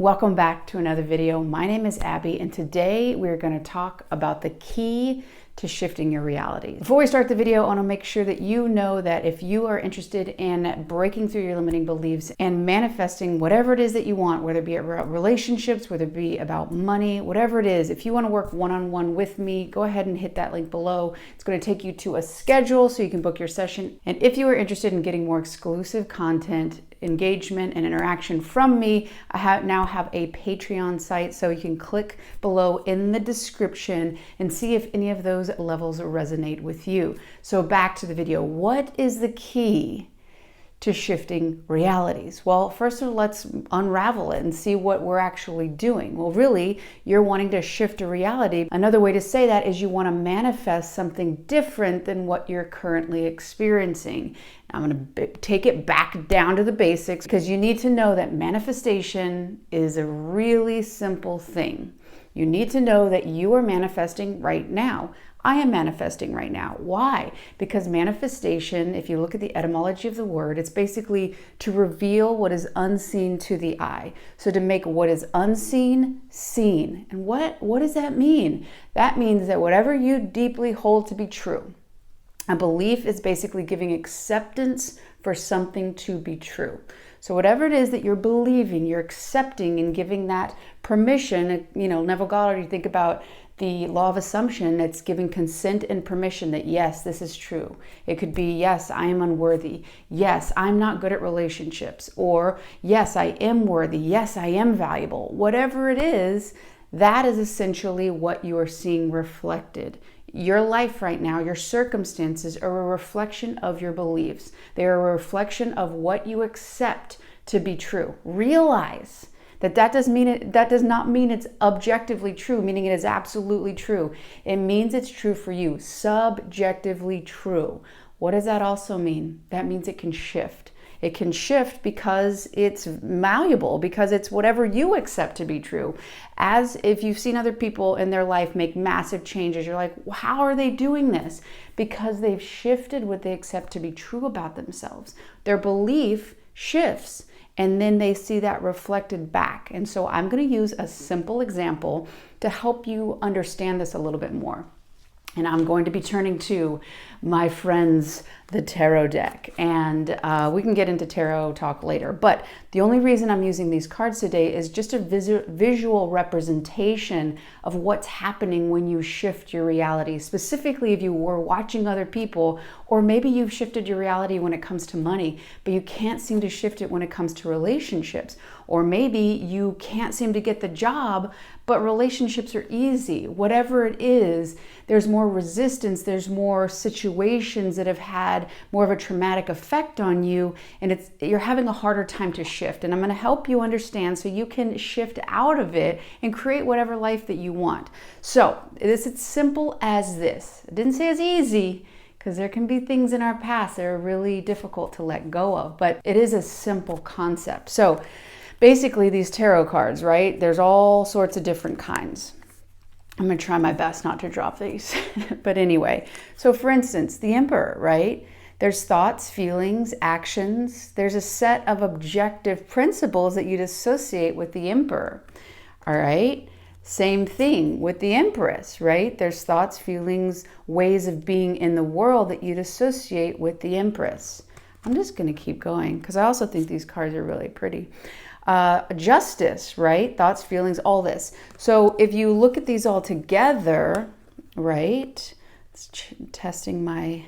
Welcome back to another video. My name is Abby, and today we're going to talk about the key to shifting your reality. Before we start the video, I want to make sure that you know that if you are interested in breaking through your limiting beliefs and manifesting whatever it is that you want, whether it be about relationships, whether it be about money, whatever it is, if you want to work one-on-one with me, go ahead and hit that link below. It's going to take you to a schedule so you can book your session. And if you are interested in getting more exclusive content, engagement and interaction from me, I now have a Patreon site, so you can click below in the description and see if any of those levels resonate with you. So back to the video. What is the key to shifting realities? Well, first of all, let's unravel it and see what we're actually doing. Well, really, you're wanting to shift a reality. Another way to say that is you want to manifest something different than what you're currently experiencing. I'm going to take it back down to the basics, because you need to know that manifestation is a really simple thing. You need to know that you are manifesting right now. I am manifesting right now. Why? Because manifestation, if you look at the etymology of the word, it's basically to reveal what is unseen to the eye. So to make what is unseen, seen. And what does that mean? That means that whatever you deeply hold to be true, a belief is basically giving acceptance for something to be true. So whatever it is that you're believing, you're accepting and giving that permission. Neville Goddard, you think about the law of assumption, it's giving consent and permission that yes, this is true. It could be, yes, I am unworthy. Yes, I'm not good at relationships. Or yes, I am worthy. Yes, I am valuable. Whatever it is, that is essentially what you are seeing reflected. Your life right now, your circumstances are a reflection of your beliefs. They are a reflection of what you accept to be true. Realize that does not mean it's objectively true, meaning it is absolutely true. It means it's true for you, subjectively true. What does that also mean? That means it can shift. It can shift because it's malleable, because it's whatever you accept to be true. As if you've seen other people in their life make massive changes, you're like, well, how are they doing this? Because they've shifted what they accept to be true about themselves. Their belief shifts, and then they see that reflected back. And so I'm going to use a simple example to help you understand this a little bit more. And I'm going to be turning to my friends, the tarot deck. And we can get into tarot talk later. But the only reason I'm using these cards today is just a visual representation of what's happening when you shift your reality. Specifically, if you were watching other people, or maybe you've shifted your reality when it comes to money, but you can't seem to shift it when it comes to relationships. Or maybe you can't seem to get the job, but relationships are easy. Whatever it is, there's more resistance, there's more situations that have had more of a traumatic effect on you, and you're having a harder time to shift. And I'm going to help you understand so you can shift out of it and create whatever life that you want. So it's simple as this. I didn't say it's easy, because there can be things in our past that are really difficult to let go of, but it is a simple concept. So basically, these tarot cards, right? There's all sorts of different kinds. I'm going to try my best not to drop these. But anyway, so for instance, the Emperor, right? There's thoughts, feelings, actions. There's a set of objective principles that you'd associate with the Emperor, all right? Same thing with the Empress, right? There's thoughts, feelings, ways of being in the world that you'd associate with the Empress. I'm just going to keep going because I also think these cards are really pretty. Justice, right? Thoughts, feelings, all this. So if you look at these all together, right? It's testing my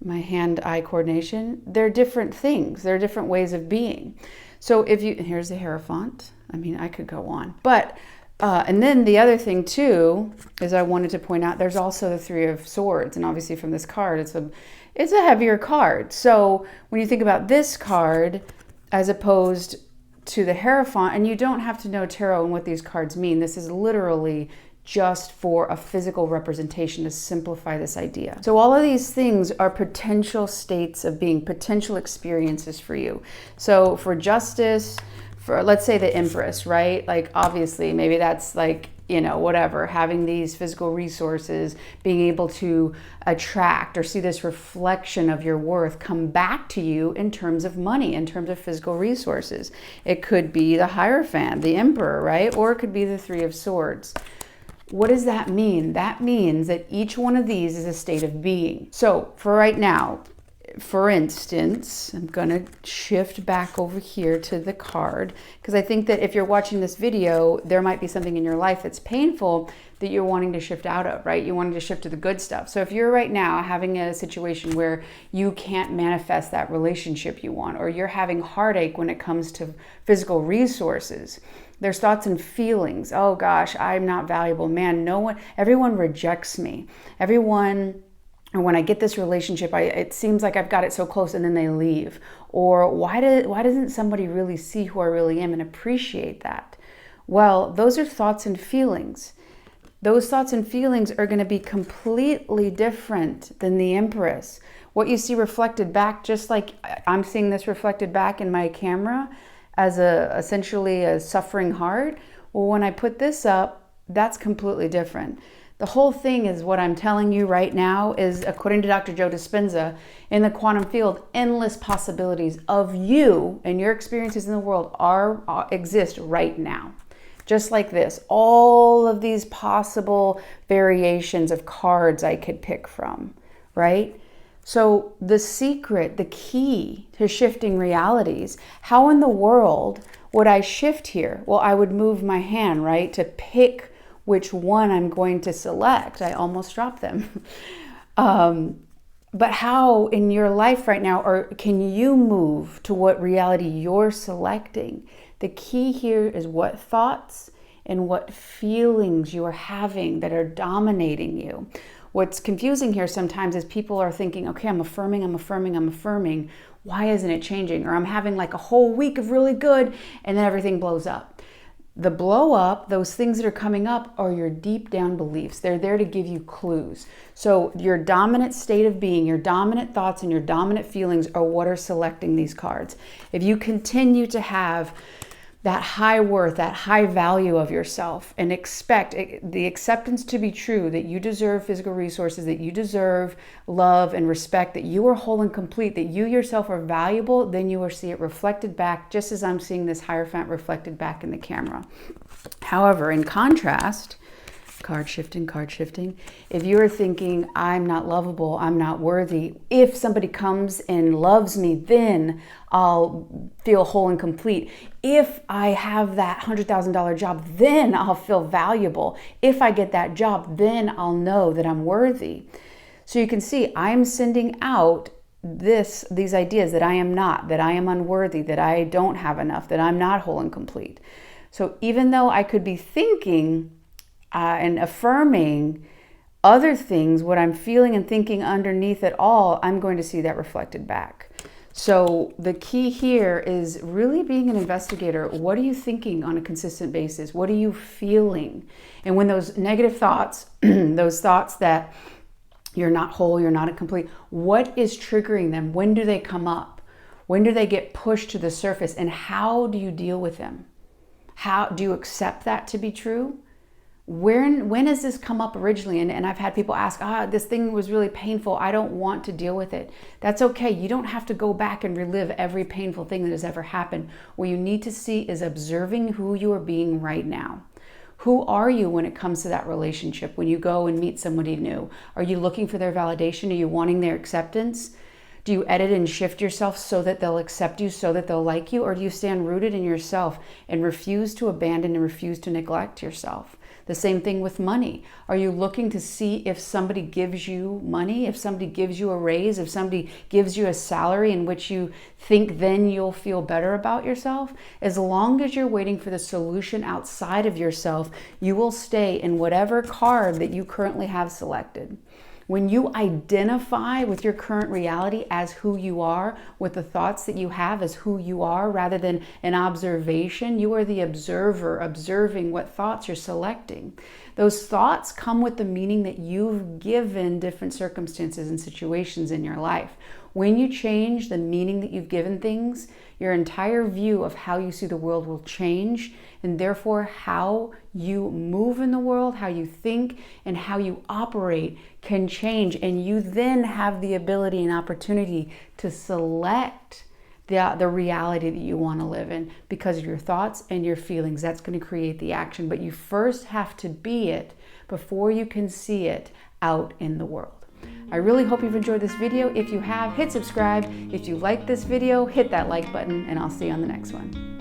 hand-eye coordination. They're different things. They're different ways of being. So here's the Hierophant. I mean, I could go on. But, and then the other thing too, is I wanted to point out, there's also the Three of Swords. And obviously from this card, it's a heavier card. So when you think about this card, as opposed to the Hierophant, and you don't have to know tarot and what these cards mean. This is literally just for a physical representation to simplify this idea. So all of these things are potential states of being, potential experiences for you. So for Justice, for let's say the Empress, right? Like obviously maybe that's like whatever, having these physical resources, being able to attract or see this reflection of your worth come back to you in terms of money, in terms of physical resources. It could be the Hierophant, the Emperor, right? Or it could be the Three of Swords. What does that mean? That means that each one of these is a state of being. So for right now, for instance, I'm going to shift back over here to the card, because I think that if you're watching this video, there might be something in your life that's painful that you're wanting to shift out of, right? You're wanting to shift to the good stuff. So if you're right now having a situation where you can't manifest that relationship you want, or you're having heartache when it comes to physical resources, there's thoughts and feelings. Oh gosh, I'm not valuable. Man, everyone rejects me. And when I get this relationship, it seems like I've got it so close and then they leave. Or why doesn't somebody really see who I really am and appreciate that? Well, those are thoughts and feelings. Those thoughts and feelings are going to be completely different than the Empress. What you see reflected back, just like I'm seeing this reflected back in my camera as essentially a suffering heart. Well, when I put this up, that's completely different. The whole thing is what I'm telling you right now is, according to Dr. Joe Dispenza, in the quantum field, endless possibilities of you and your experiences in the world exist right now. Just like this, all of these possible variations of cards I could pick from, right? So the secret, the key to shifting realities, how in the world would I shift here? Well, I would move my hand, right, to pick which one I'm going to select. I almost dropped them. But how in your life right now, or can you move to what reality you're selecting? The key here is what thoughts and what feelings you are having that are dominating you. What's confusing here sometimes is people are thinking, okay, I'm affirming. Why isn't it changing? Or I'm having like a whole week of really good and then everything blows up. The blow up, those things that are coming up, are your deep down beliefs. They're there to give you clues. So your dominant state of being, your dominant thoughts and your dominant feelings are what are selecting these cards. If you continue to have that high worth, that high value of yourself, and expect the acceptance to be true, that you deserve physical resources, that you deserve love and respect, that you are whole and complete, that you yourself are valuable, then you will see it reflected back, just as I'm seeing this Hierophant reflected back in the camera. However, in contrast, card shifting, if you're thinking, I'm not lovable, I'm not worthy, if somebody comes and loves me, then I'll feel whole and complete. If I have that $100,000 job, then I'll feel valuable. If I get that job, then I'll know that I'm worthy. So you can see I'm sending out these ideas that I am not, that I am unworthy, that I don't have enough, that I'm not whole and complete. So even though I could be thinking and affirming other things, what I'm feeling and thinking underneath it all, I'm going to see that reflected back. So the key here is really being an investigator. What are you thinking on a consistent basis? What are you feeling? And when those negative thoughts, those thoughts that you're not whole, you're not complete, what is triggering them? When do they come up? When do they get pushed to the surface? And how do you deal with them? How do you accept that to be true? When has this come up originally? And I've had people ask, this thing was really painful. I don't want to deal with it. That's okay. You don't have to go back and relive every painful thing that has ever happened. What you need to see is observing who you are being right now. Who are you when it comes to that relationship? When you go and meet somebody new, are you looking for their validation? Are you wanting their acceptance? Do you edit and shift yourself so that they'll accept you, so that they'll like you? Or do you stand rooted in yourself and refuse to abandon and refuse to neglect yourself? The same thing with money. Are you looking to see if somebody gives you money, if somebody gives you a raise, if somebody gives you a salary in which you think then you'll feel better about yourself? As long as you're waiting for the solution outside of yourself, you will stay in whatever card that you currently have selected. When you identify with your current reality as who you are, with the thoughts that you have as who you are, rather than an observation, you are the observer, observing what thoughts you're selecting. Those thoughts come with the meaning that you've given different circumstances and situations in your life. When you change the meaning that you've given things, your entire view of how you see the world will change, and therefore how you move in the world, how you think, and how you operate can change. And you then have the ability and opportunity to select the reality that you want to live in because of your thoughts and your feelings. That's going to create the action. But you first have to be it before you can see it out in the world. I really hope you've enjoyed this video. If you have, hit subscribe. If you like this video, hit that like button, and I'll see you on the next one.